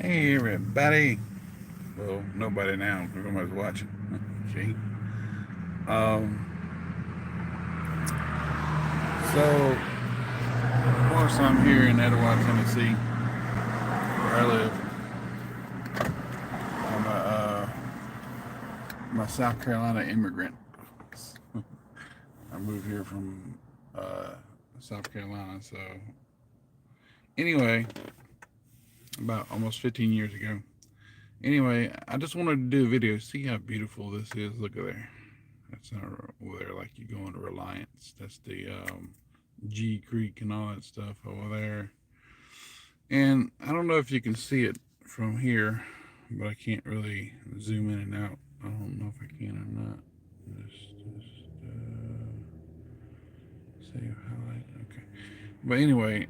Hey everybody. Well, nobody now. Everybody's watching. See. Um. So, of course, I'm here in Etowah, Tennessee, where I live. I'm a South Carolina immigrant. I moved here from uh, South Carolina. So, anyway, about almost 15 years ago. Anyway, I just wanted to do a video. See how beautiful this is. Look at there. That's over there, like you go into Reliance. That's the G Creek and all that stuff over there. And I don't know if you can see it from here, but I can't really zoom in and out. I don't know if I can or not. Save highlight. Okay. But anyway,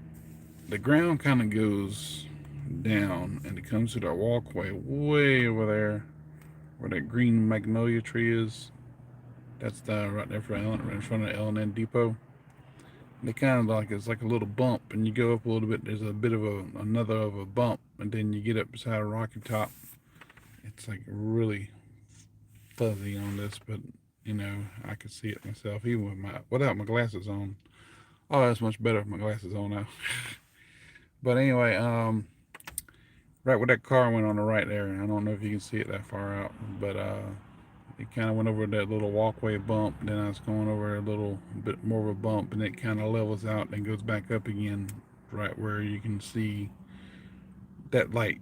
the ground kind of goes down and it comes to the walkway way over there where that green magnolia tree is. That's the right there for Ellen, right in front of L&N Depot. They kind of like it's like a little bump, and you go up a little bit. There's a bit of another of a bump, and then you get up beside a rocky top. It's like really fuzzy on this, but I can see it myself even without my glasses on. Oh, that's much better with my glasses on now. But anyway, right where that car went on the right there, I don't know if you can see it that far out, but it kind of went over that little walkway bump. Then I was going over a little bit more of a bump, and it kind of levels out and goes back up again, right where you can see that light.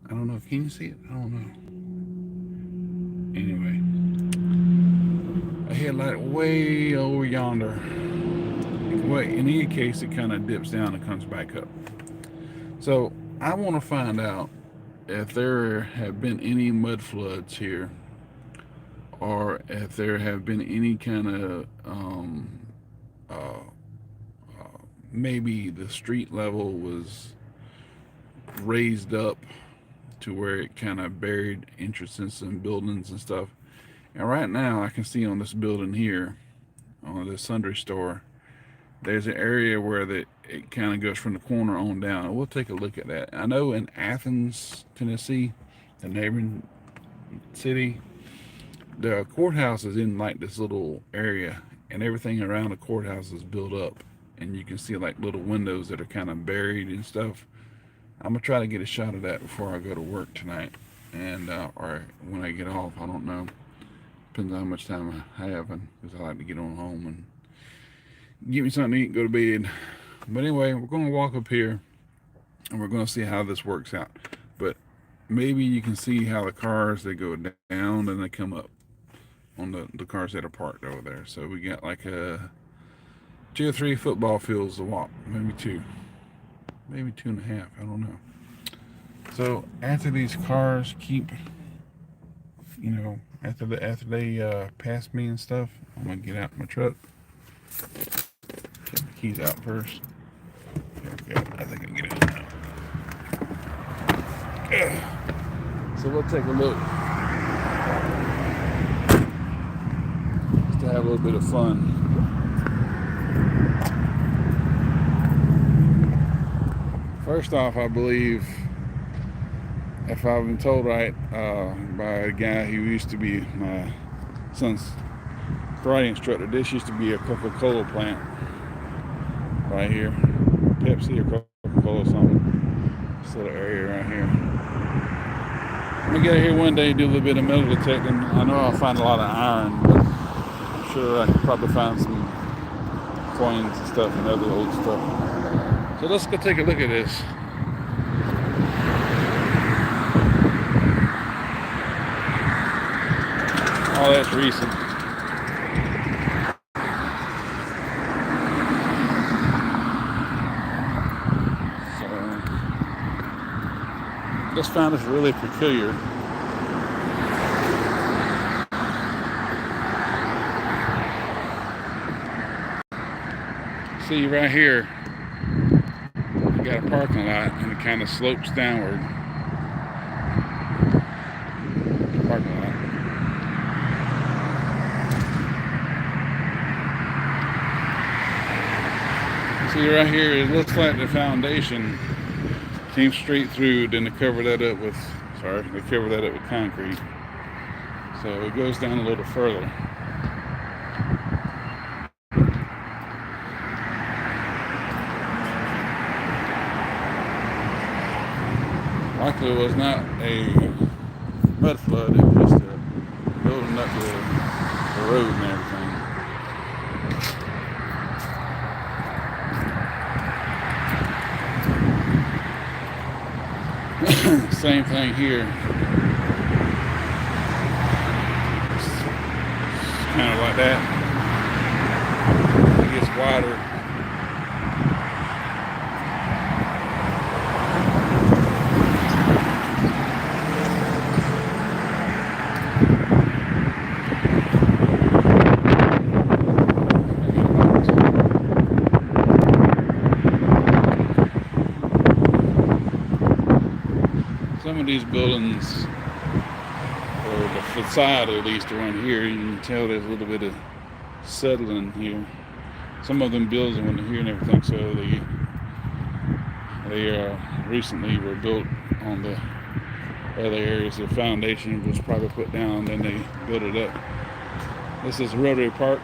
I don't know. Can you see it? I don't know. Anyway, a headlight way over yonder. Well, in any case, it kind of dips down and comes back up. So I want to find out if there have been any mud floods here, or if there have been any kind of uh, maybe the street level was raised up to where it kind of buried entrances and buildings and stuff. And right now, I can see on this building here, on the sundry store, there's an area where it kind of goes from the corner on down. We'll take a look at that. I know in Athens, Tennessee, the neighboring city, the courthouse is in like this little area, and everything around the courthouse is built up, and you can see like little windows that are kind of buried and stuff. I'm gonna try to get a shot of that before I go to work tonight, and or when I get off. I don't know. Depends on how much time I have, because I like to get on home and get me something to eat, and go to bed. But anyway, we're gonna walk up here, and we're gonna see how this works out. But maybe you can see how the cars, they go down and they come up on the cars that are parked over there. So we got like a 2 or 3 football fields to walk, maybe 2, maybe 2.5. I don't know. So after these cars keep, after they pass me and stuff, I'm gonna get out my truck. Get the keys out first. There we go. I think I can get it now. So we'll take a look. Just to have a little bit of fun. First off, I believe, if I've been told right, by a guy who used to be my son's karate instructor, this used to be a Coca-Cola plant right here. Pepsi or Coca-Cola or something. This little area right here. I'm gonna get here one day and do a little bit of metal detecting. I know I'll find a lot of iron, but I'm sure I could probably find some coins and stuff and other old stuff. So let's go take a look at this. Oh, that's recent. Just found this really peculiar. See right here, you got a parking lot and it kind of slopes downward. Parking lot. See right here, it looks like the foundation Came straight through, then they cover that up with, they cover that up with concrete. So it goes down a little further. Likely it was not a mud flood, it was just building up the road and everything. Same thing here. It's kind of like that. It gets wider. Some of these buildings, or the facade at least around here, you can tell there's a little bit of settling here. Some of them buildings went here and everything, so they recently were built on the other areas. The foundation was probably put down, then they built it up. This is Rotary Park.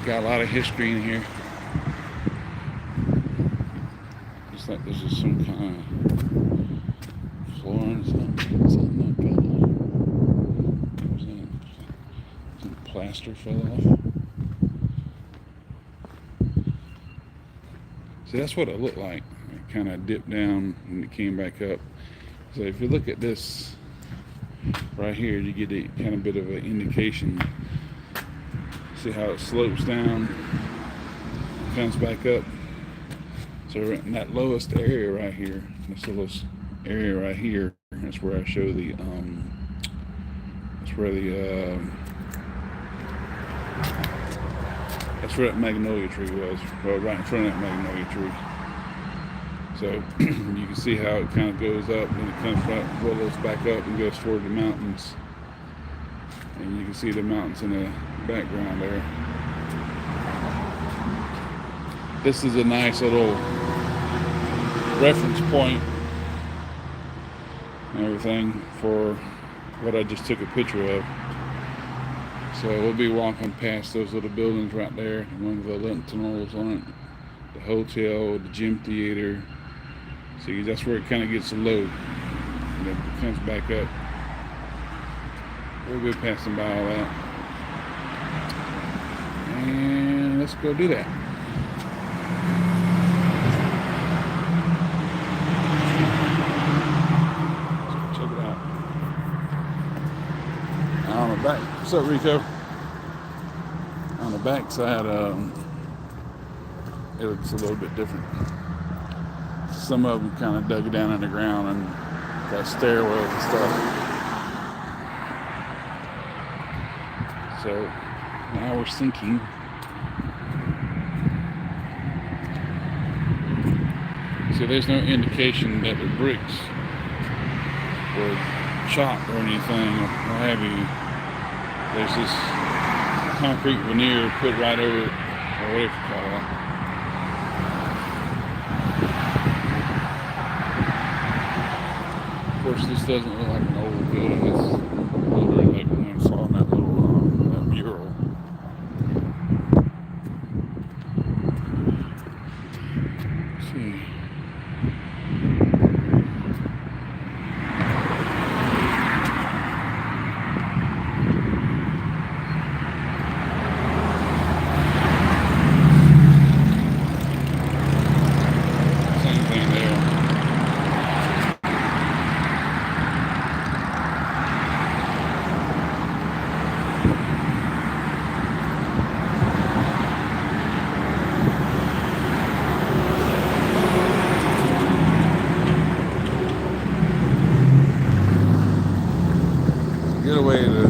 Got a lot of history in here. Looks like there's just some kind of flooring, something that fell off. Some plaster fell off. See, that's what it looked like. It kind of dipped down and it came back up. So if you look at this right here, you get a kind of bit of an indication. See how it slopes down, comes back up. So in that lowest area right here, this lowest area right here, that's where I show the that's where that magnolia tree was, well, right in front of that magnolia tree. So you can see how it kind of goes up and it comes right, willows back up and goes toward the mountains. And you can see the mountains in the background there. This is a nice little reference point and everything for what I just took a picture of. So we'll be walking past those little buildings right there, one with the tunnels on it, the hotel, the gym theater. See, that's where it kind of gets low and it comes back up. We'll be passing by all that. And let's go do that. So check it out. Now on the back, what's up, Rico? On the back side, it looks a little bit different. Some of them kind of dug down in the ground and got stairwells and stuff. So now we're sinking. So there's no indication that the bricks were chopped or anything or what have you. There's this concrete veneer put right over it, or whatever you call it. Of course, this doesn't look like an old building. It's older, like when I saw that little that mural. Let's see. Same thing there. Get a way to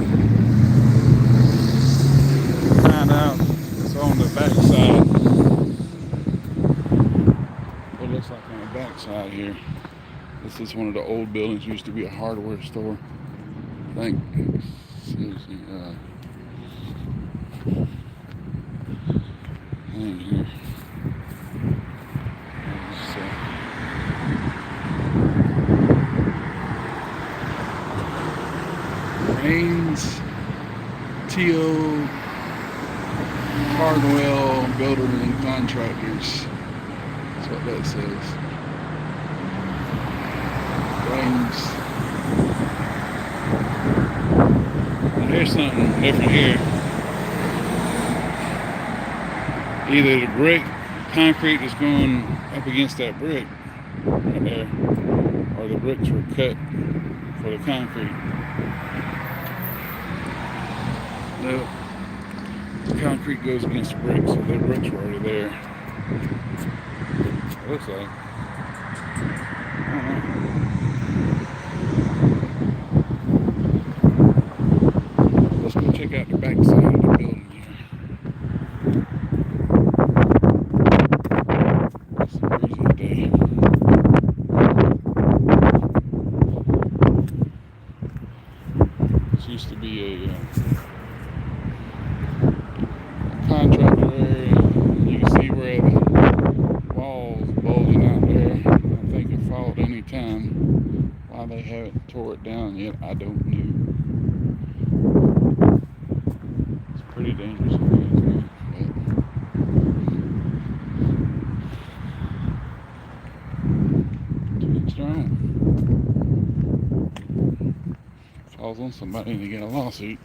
find out it's on the back side. What it looks like on the back side here. This is one of the old buildings. Used to be a hardware store. I think. thing here. Rains, T.O. Cardwell Builders and Contractors. That's what that says. Rains. Now here's something different here. Either the brick, concrete is going up against that brick right there, or the bricks were cut for the concrete. No, the concrete goes against the bricks, so the bricks were already there. It looks like. I don't know. Let's go check out the back side of the building here. It's a breezy day. This used to be a contractor area. You can see where the walls bulging out there. I think it followed any time. Why they haven't tore it down yet, I don't know. It's pretty dangerous up here, but to each their own. Falls on somebody and they get a lawsuit.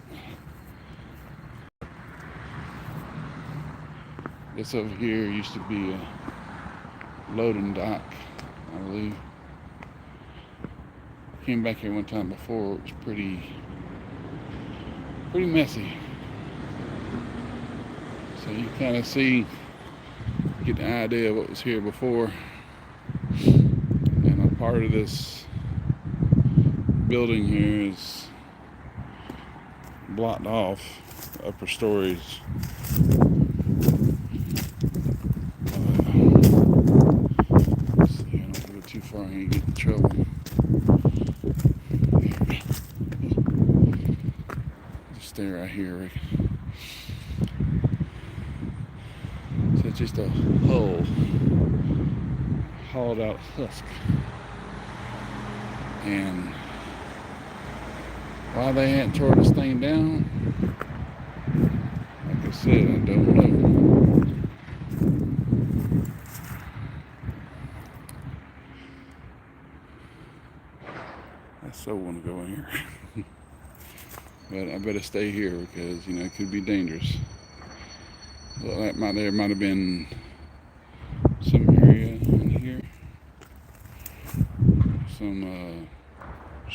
This over here used to be a loading dock, I believe. Came back here one time before. It was pretty messy. So you kind of get the idea of what was here before. And a part of this building here is blocked off, the upper stories. Let's see, I don't go too far and get in trouble. Just stay right here, Rick. So it's just a hull, hollowed out husk. And why they hadn't tore this thing down, like I said, I don't know. I so want to go in here. But I better stay here because, you know, it could be dangerous. Well, there might have been some area in here. Some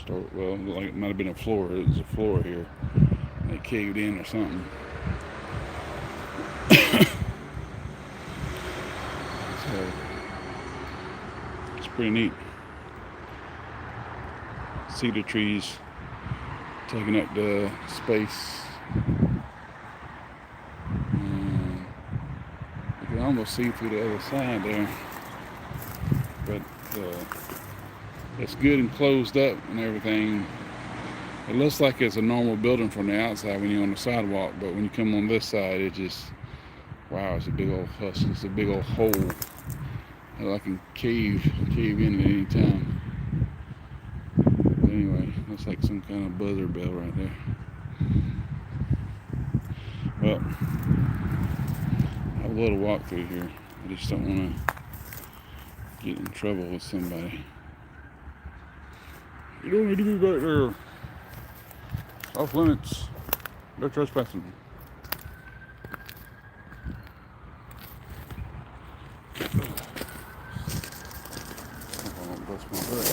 well, like it might have been a floor. It was a floor here. They caved in or something. So it's pretty neat. Cedar trees taking up the space. You can almost see through the other side there, but it's good and closed up and everything. It looks like it's a normal building from the outside when you're on the sidewalk, but when you come on this side, it just, wow, it's a big old husk. It's a big old hole that I can cave in at any time. But anyway, looks like some kind of buzzer bell right there. Well, I have a little walk through here. I just don't want to get in trouble with somebody. You don't need to be back there. Off limits. No trespassing. I won't bust my butt.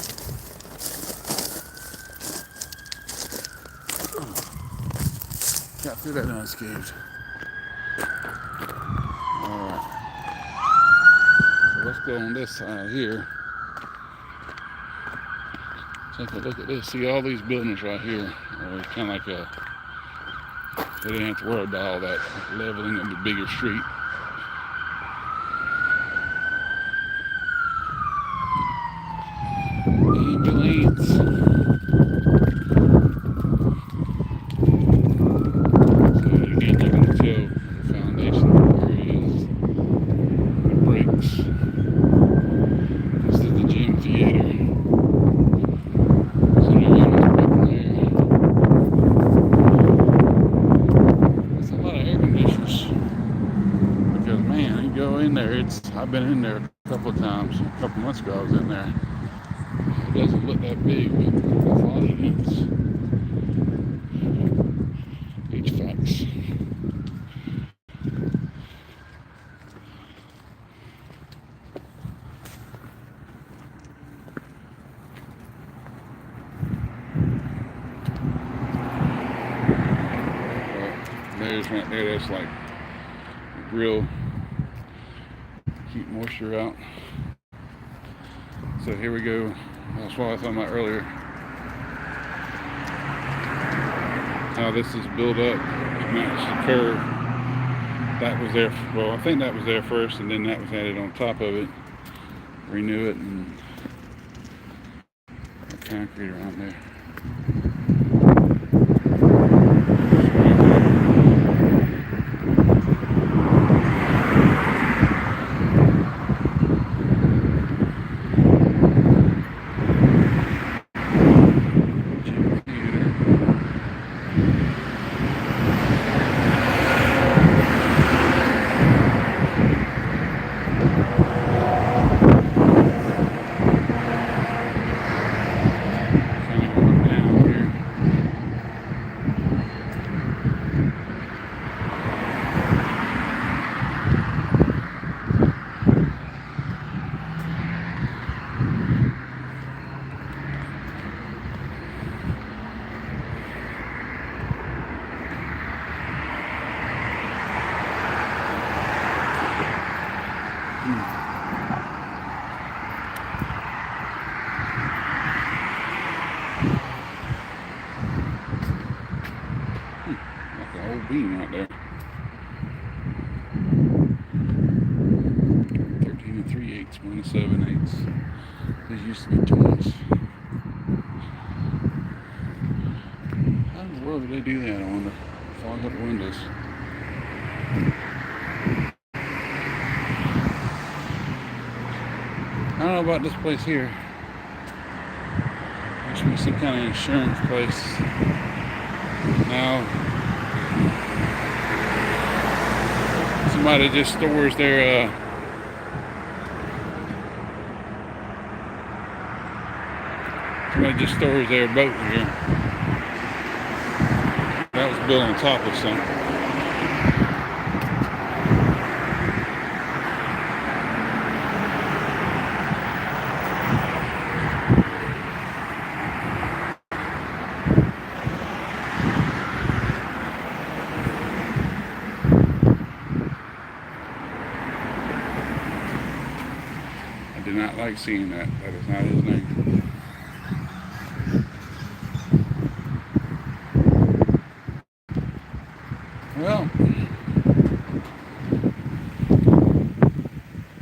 Got through that unscathed. Alright. So let's go on this side here. Take a look at this. See all these buildings right here. Kind of like they didn't have to worry about all that leveling of the bigger street. Ambulance. So again, you can tell the foundation areas. in there. I've been in there a couple of times. A couple months ago I was in there. It doesn't look that big, but there's a lot of units. HVACs. There's right there, that's like real keep moisture out. So here we go. That's what I was talking about earlier. How this is built up to match the curve. That was there, well, I think that was there first, and then that was added on top of it. Renew it and concrete around there. Like a whole beam right there. 13 3/8, 1 7/8. These used to be 20s. How in the world did they do that? I wonder. Fog up the windows. I don't know about this place here. There should be some kind of insurance place. Now, somebody just stores their boat here. That was built on top of something. I did not like seeing that. That is not his name. Well,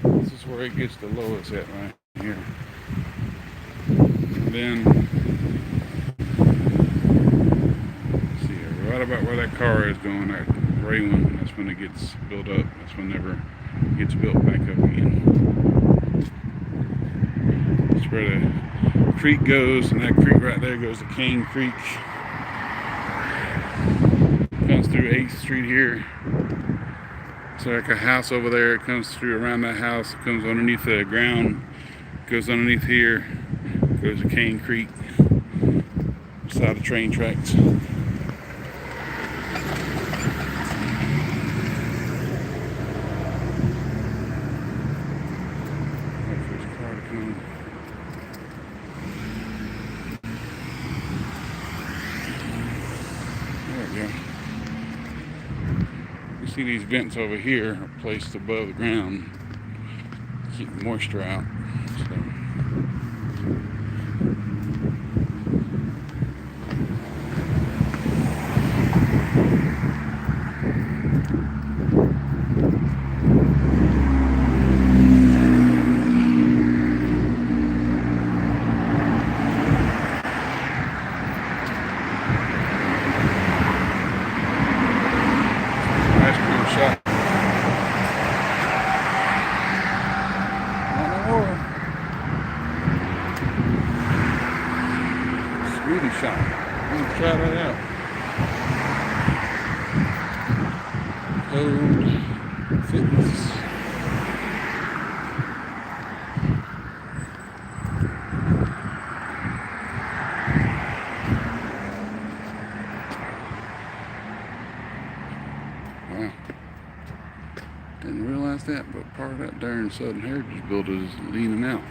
this is where it gets the lowest at right here. And then, let's see, right about where that car is going, that gray one, that's when it gets built up. That's whenever it gets built back up again. That's where the creek goes, and that creek right there goes to Cane Creek. Comes through 8th Street here. So like a house over there, it comes through around that house, it comes underneath the ground, goes underneath here, goes to Cane Creek, beside the train tracks. There we go. You see these vents over here are placed above the ground to keep the moisture out. So. Beauty shop. I'm gonna try that out. Code Fitness. Didn't realize that, but part of that darn Southern Heritage building is leaning out.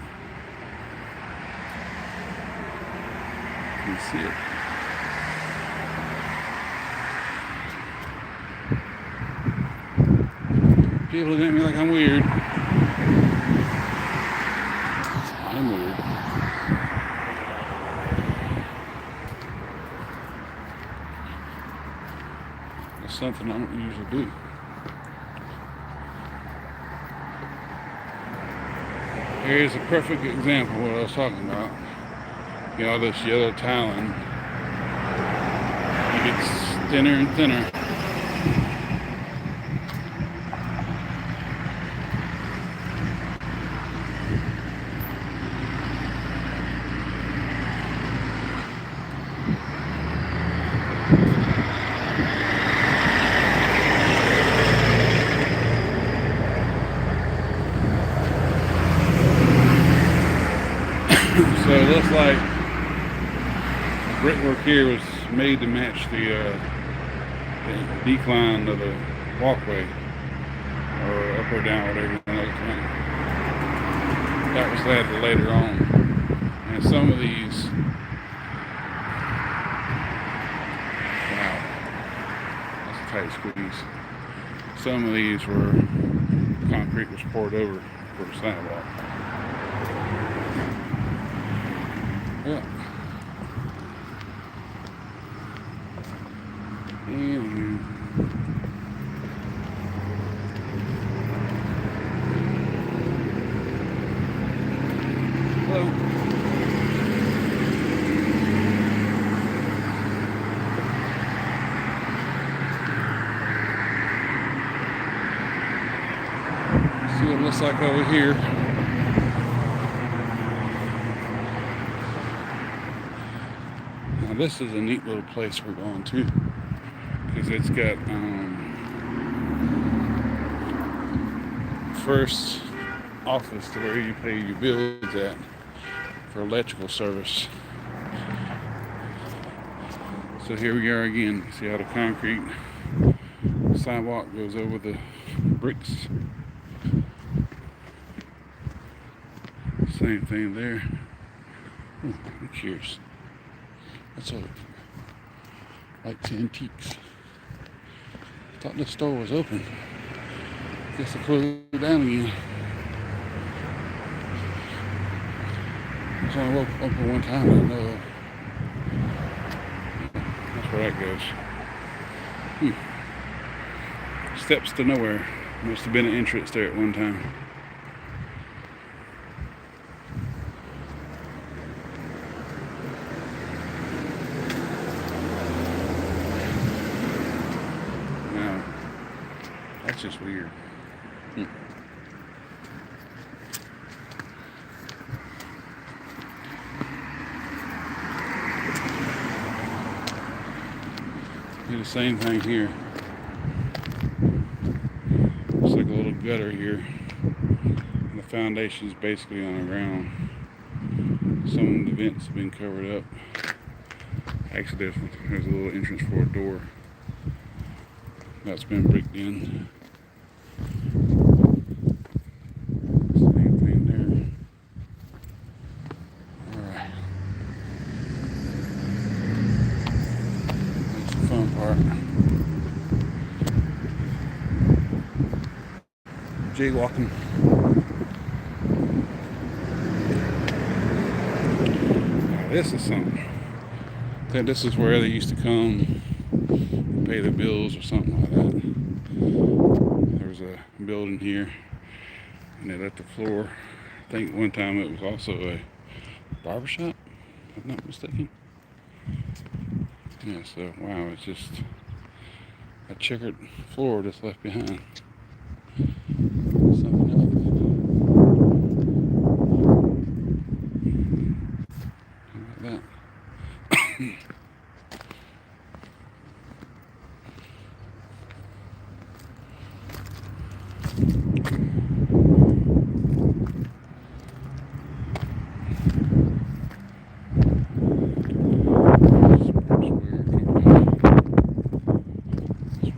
You can see it. People look at me like I'm weird. I'm weird. It's something I don't usually do. Here's a perfect example of what I was talking about. You know, this yellow tiling, it gets thinner and thinner. So it looks like the brickwork here was made to match the decline of the walkway, or up or down, whatever you want to look at. That was added later on. And some of these, wow, that's a tight squeeze. Some of these were, concrete was poured over for the sidewalk. Yeah. Anywho. Hello. See what it looks like over here. Now this is a neat little place we're going to, because it's got first office to where you pay your bills at for electrical service. So here we are again. See how the concrete sidewalk goes over the bricks. Same thing there. Ooh, I'm curious. What's over here? Like antiques. Thought this store was open. Guess I closed it down again. It's only open one time, I know. That's where that goes. Steps to nowhere. Must have been an entrance there at one time. Now, that's just weird. Do the same thing here. Looks like a little gutter here. And the foundation is basically on the ground. Some of the vents have been covered up. Actually, there's a little entrance for a door that's been bricked in. Same thing there. Alright. That's the fun part. Jaywalking. Now this is something. I think this is where they used to come pay the bills or something like that. There was a building here, and they let the floor. I think one time it was also a barbershop, if I'm not mistaken. Yeah, so wow, it's just a checkered floor just left behind. Something else. How about that?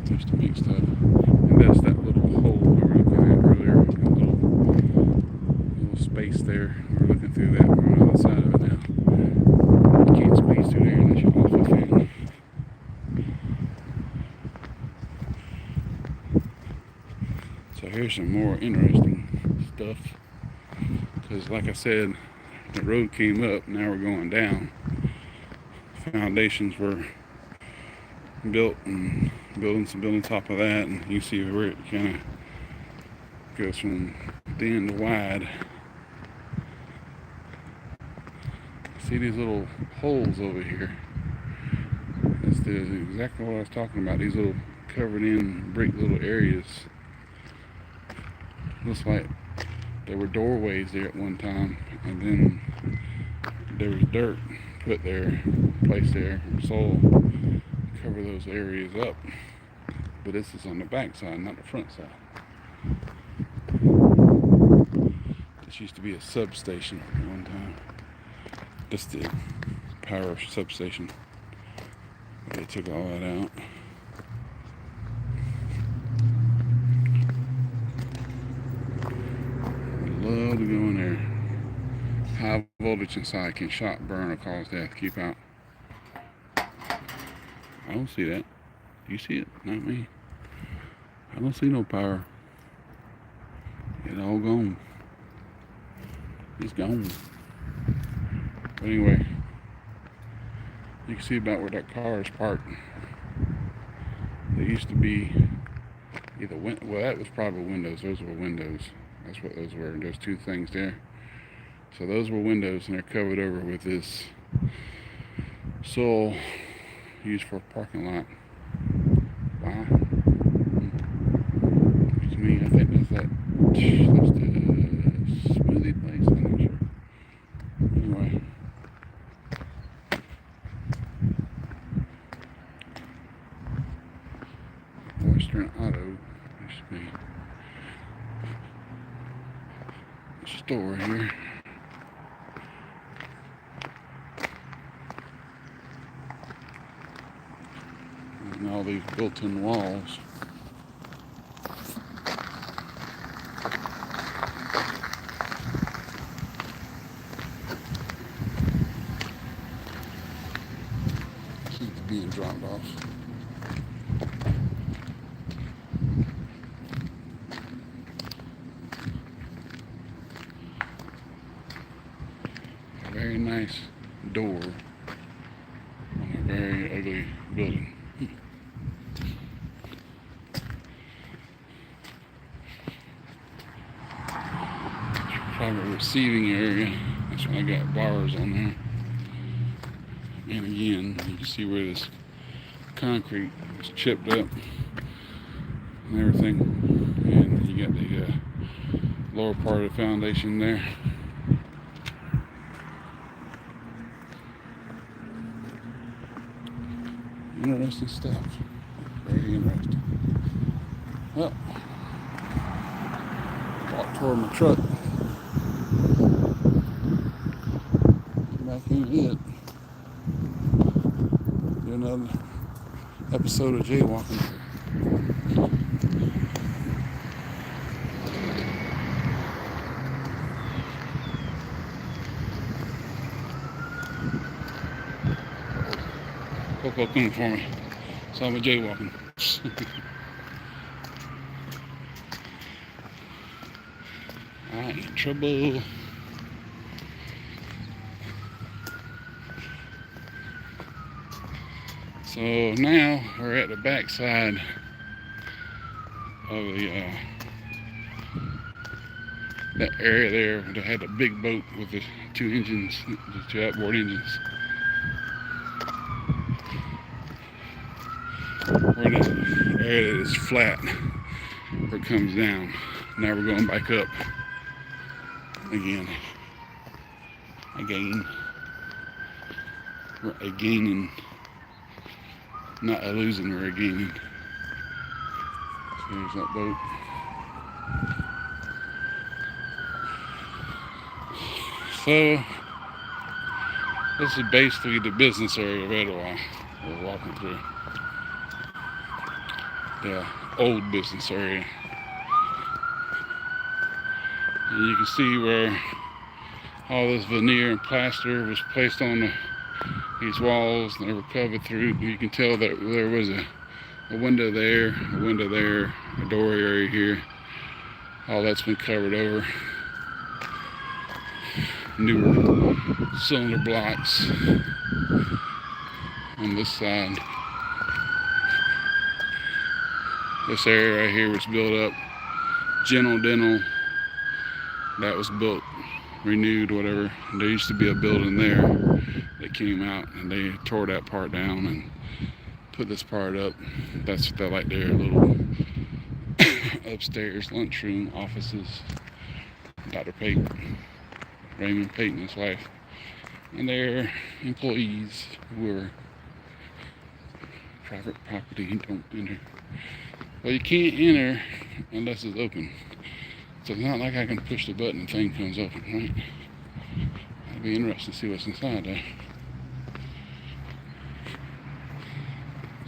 Just to make stuff. And that's that little hole over just there. We're looking through that. We're on the other side of it now. You can't squeeze through there unless you're off a fan. So here's some more interesting stuff. Because like I said, the road came up, now we're going down. Foundations were built and buildings on top of that, and you see where it kind of goes from thin to wide. See these little holes over here? That's exactly what I was talking about. These little covered in brick little areas. Looks like there were doorways there at one time, and then there was dirt put there, placed there, soil, cover those areas up. But this is on the back side, not the front side. This used to be a substation at one time. Just the power substation. They took all that out. Love to go in there. High voltage inside can shock, burn, or cause death. Keep out. I don't see that. Do you see it? Not me. I don't see no power. It's all gone. It's gone. But anyway, you can see about where that car is parked. There used to be either well, that was probably windows. Those were windows. That's what those were. Those two things there. So those were windows, and they're covered over with this soil used for a parking lot. Wow. To me, I think that's the smoothie place. I'm not sure. Anyway. Western Auto used to be a store here. And all these built-in walls. Seems to be being dropped off. A very nice door on a very ugly building. Probably a receiving area. That's why I got bars on there. And again, you can see where this concrete is chipped up and everything. And you got the lower part of the foundation there. Interesting stuff. Very interesting. Well, walk toward my truck. Back in it. Do another episode of jaywalking. Coco coming for me. So I'm jaywalking. Alright, trouble. So now we're at the back side of the that area there that had a big boat with the two engines, the two outboard engines. We're in an area that is flat where it comes down. Now we're going back up again. We're gaining. Not a losing, we're a gaining. So there's that boat. So this is basically the business area of Etowah we're walking through. The old business area. And you can see where all this veneer and plaster was placed on these walls. They were covered through. You can tell that there was a window there, a window there, a door area here. All that's been covered over. Newer cylinder blocks on this side. This area right here was built up. General Dental, that was built, renewed, whatever. There used to be a building there that came out, and they tore that part down and put this part up. That's like their little upstairs lunchroom, offices. Dr. Peyton, Raymond Peyton, his wife, and their employees were private property. Don't enter. Well, you can't enter unless it's open. So it's not like I can push the button and the thing comes open, right? It'll be interesting to see what's inside there.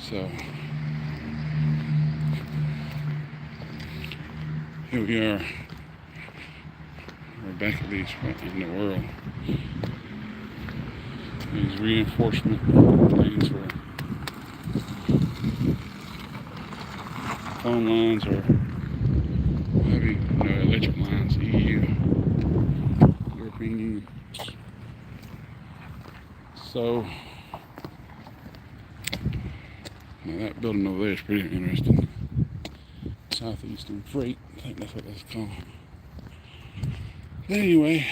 So here we are. We're back at least right in the world. These reinforcement things for phone lines or heavy, electric lines, EU, European Union. So now that building over there is pretty interesting. Southeastern Freight, I think that's what that's called. But anyway,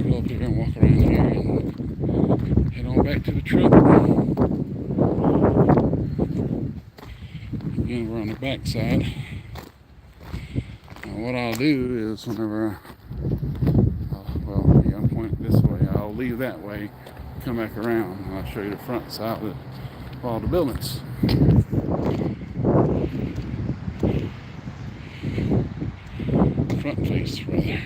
go up here and walk around here and head on back to the truck. Again, we're on the back side. Now what I'll do is whenever, I'll point this way, I'll leave that way, come back around, and I'll show you the front side of all the buildings. Front face, rather.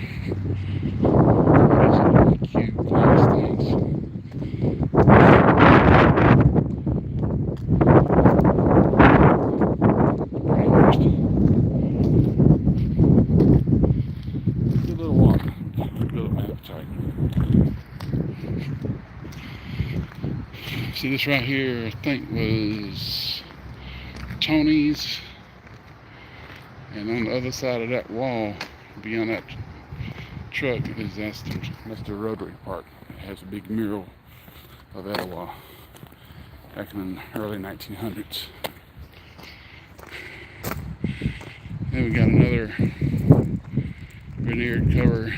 These cute glass things. Good little walk. Build up my appetite. See, this right here, I think was Tony's, and on the other side of that wall, beyond that truck, that's the Rotary Park. It has a big mural of Etowah back in the early 1900s. Then we got another veneered cover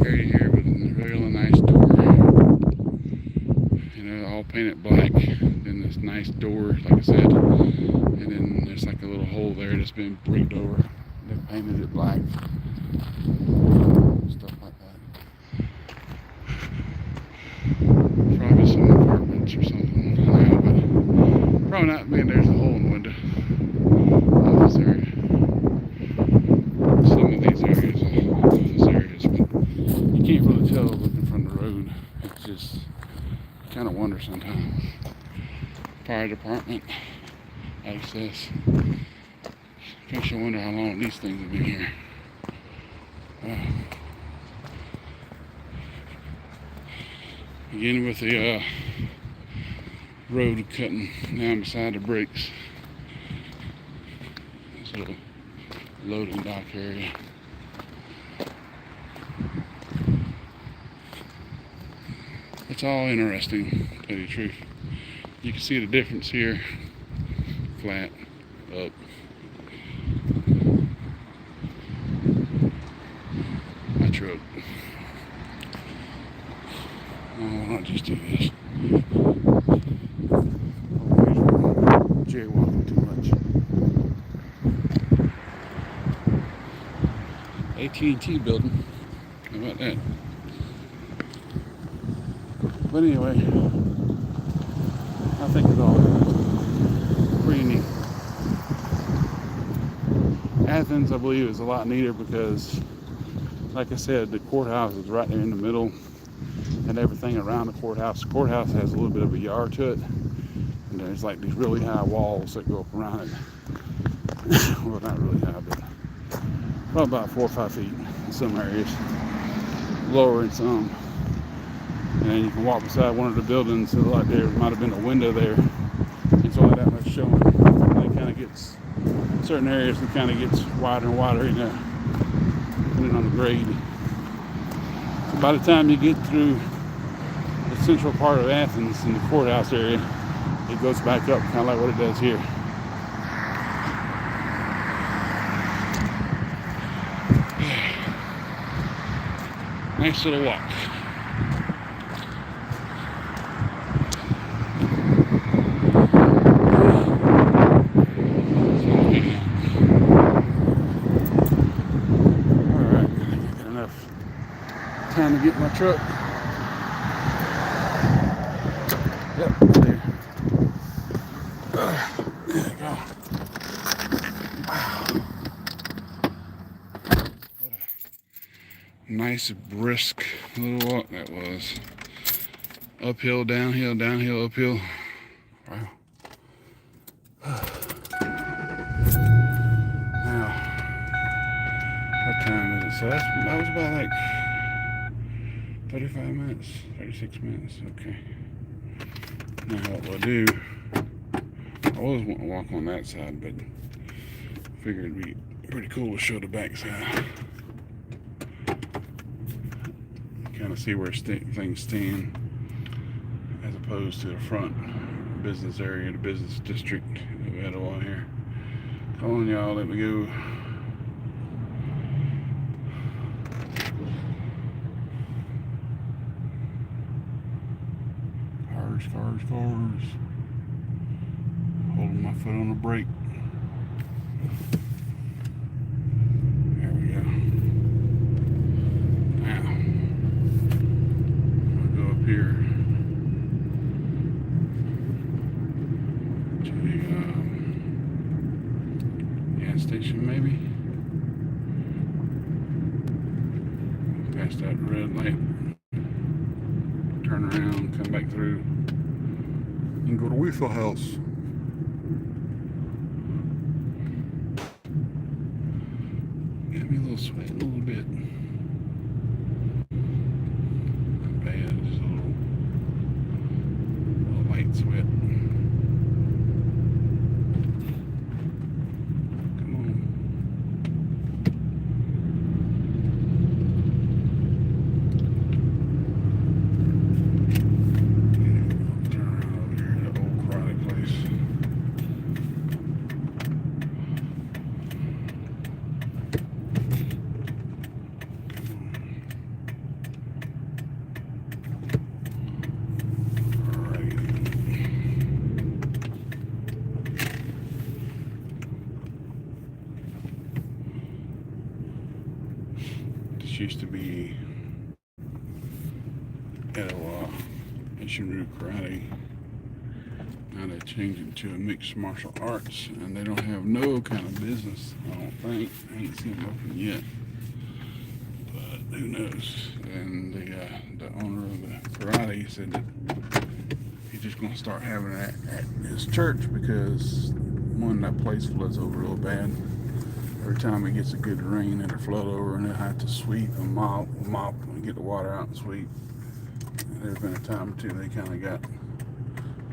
area here with a really nice door. All painted black. Then this nice door, like I said, and then there's like a little hole there that's been bricked over. They painted it black. Stuff like that. Probably some apartments or something now, but probably not. Man, there's a hole in the window. Office area. Some of these areas are office areas, but you can't really tell looking from the road. It's just kind of wonder sometimes. Fire department access. Makes you wonder how long these things have been here. Beginning with the road cutting down beside the brakes. This little loading dock area. It's all interesting, to tell you the truth. You can see the difference here. Flat, up. My truck. No, I'll not just do this. Jaywalking too much. AT&T building. How about that? But anyway, I think it's all pretty neat. Athens, I believe, is a lot neater because, like I said, the courthouse is right there in the middle, and everything around the courthouse. The courthouse has a little bit of a yard to it, and there's like these really high walls that go up around it. Well, not really high, but probably about 4 or 5 feet. in some areas, lower in some. And you can walk beside one of the buildings, so like there might have been a window there. It's only that much showing. And it kind of gets, certain areas, it kind of gets wider and wider, depending on the grade. So by the time you get through the central part of Athens in the courthouse area, it goes back up, kind of like what it does here. Nice little walk. Alright, I think I got enough time to get my truck. Yep, there. There you go. What a nice, brisk little walk that was. Uphill, downhill, downhill, uphill. Wow. Now, what time is it? So that was about like 35 minutes, 36 minutes. Okay. Now what we'll do, I always want to walk on that side, but I figured it'd be pretty cool to show the back side. Kind of see where things stand as opposed to the front business area, the business district of Etowah here. Come on, y'all, let me go. Cars. Holding my foot on the brake. There we go. Now, I'm gonna go up here to the gas station, maybe. Past that red light. Turn around, come back through, and go to Whistle House. Got me a little sweat, a little bit. Not bad, just a little light sweat. Come on. Used to be Etowah Ancient Karate. Now they changed it to a mixed martial arts, and they don't have no kind of business, I don't think. I ain't seen them open yet, but who knows. And the owner of the karate said that he's just going to start having that at his church because, one, that place floods over real bad. Every time it gets a good rain, it'll flood over and they'll have to sweep and mop and get the water out and sweep. And there's been a time or two they kind of got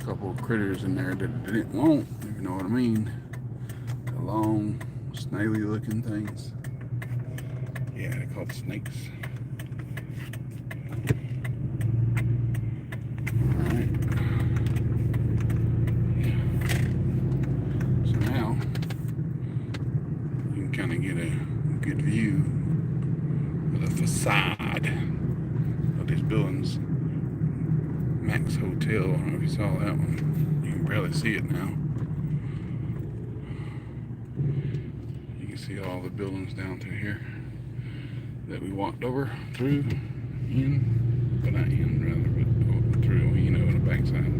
a couple of critters in there that they didn't want, if you know what I mean. The long, snaily looking things. Yeah, they're called snakes. Alright. Yeah. So now, kind of get a good view of the facade of these buildings. Max Hotel, I don't know if you saw that one. You can barely see it now. You can see all the buildings down through here that we walked over through, but not in rather, but through, on the backside.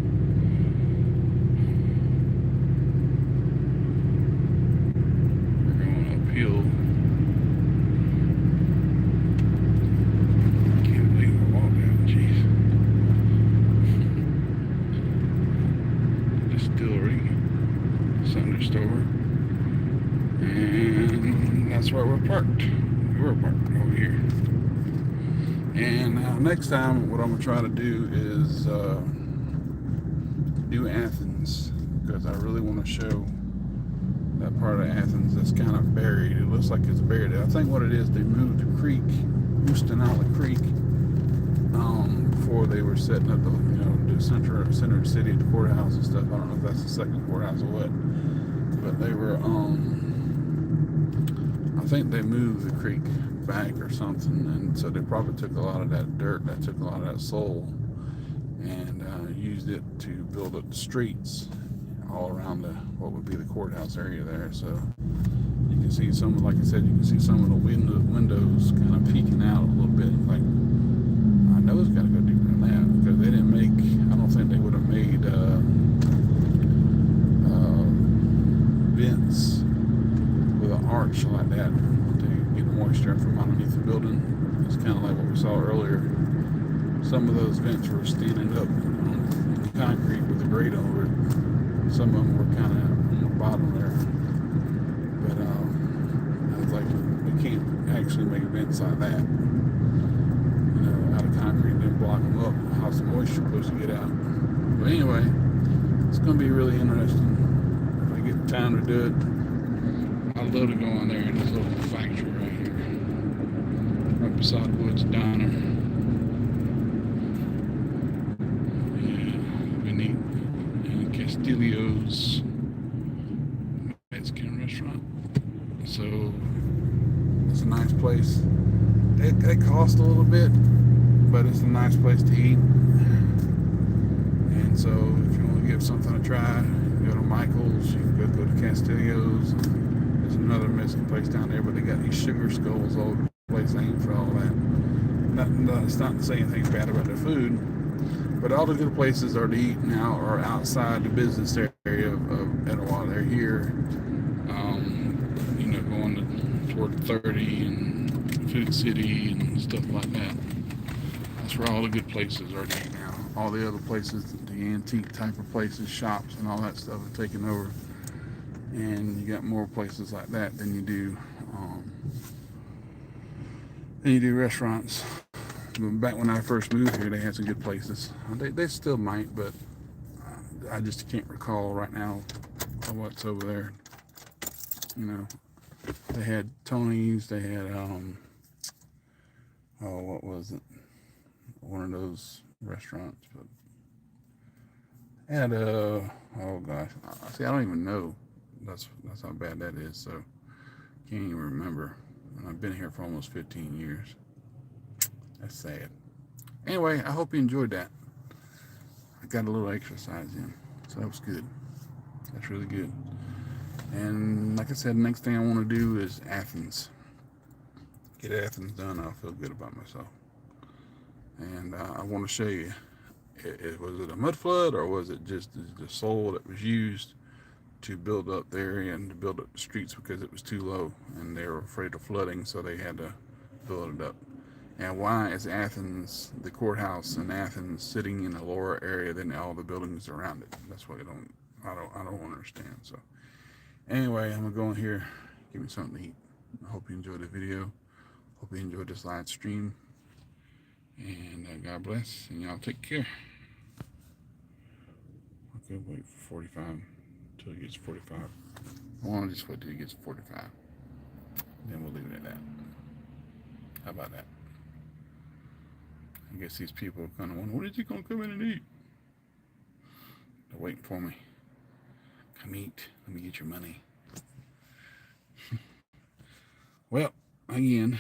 Hill. Can't believe I walked down, jeez. Distillery, Sunday store, and that's where we're parked. we're parking over here. And next time, what I'm gonna try to do is do Athens, because I really want to show that part of Athens that's kind of buried. It looks like it's buried. I think what it is, they moved the creek, Houston Creek, before they were setting up the, the center of the city, the courthouse and stuff. I don't know if that's the second courthouse or what, but they were, I think they moved the creek back or something, and so they probably took a lot of that dirt, that took a lot of that soil, and used it to build up the streets all around the what would be the courthouse area there. So you can see some, like I said, you can see some of the windows kind of peeking out a little bit. Like, I know it's got to go deeper than that, because they didn't make, I don't think they would have made vents with an arch like that to get moisture from underneath the building. It's kind of like what we saw earlier. Some of those vents were standing up on the concrete with the grate over it. Some of them were kind of on the bottom there. But I was like, we can't actually make vents like that, out of concrete, then block them up. How's the moisture supposed to get out? But anyway, it's going to be really interesting. If I get the time to do it, I'd love to go in there in this little factory right here, right beside Woods Diner. Castillo's Mexican restaurant. So it's a nice place. It costs a little bit, but it's a nice place to eat. And so if you want to give something a try, you can go to Michael's, you can go to Castillo's. There's another Mexican place down there, but they got these sugar skulls all over the place. Ain't for all that. It's not to say anything bad about the food, but all the good places are to eat now are outside the business area of Etowah. They're here, going toward 30 and Food City and stuff like that. That's where all the good places are to eat now. All the other places, the antique type of places, shops and all that stuff are taken over. And you got more places like that than you do restaurants. Back when I first moved here, they had some good places. They still might, but I just can't recall right now what's over there. They had Tony's. They had what was it? One of those restaurants. But had oh gosh, see, I don't even know. That's how bad that is. So can't even remember. And I've been here for almost 15 years. That's sad. Anyway, I hope you enjoyed that. I got a little exercise in, so that was good. That's really good. And like I said, the next thing I want to do is Athens. Get Athens done, I'll feel good about myself. And I want to show you, was it a mud flood, or was it just the soil that was used to build up the area and to build up the streets because it was too low and they were afraid of flooding, so they had to build it up. And why is Athens, the courthouse in Athens, sitting in a lower area than all the buildings around it? That's what I don't understand. So anyway, I'm gonna go in here, give me something to eat. I hope you enjoyed the video. Hope you enjoyed this live stream. And God bless, and y'all take care. Okay, wait for 45 until it gets 45. I want to just wait till it gets 45. Then we'll leave it at that. How about that? I guess these people are kind of wondering, when is he going to come in and eat? They're waiting for me. Come eat. Let me get your money. Well, again,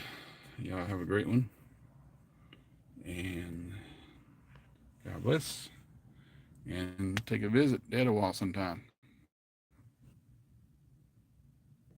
y'all have a great one. And God bless. And take a visit to Etowah sometime.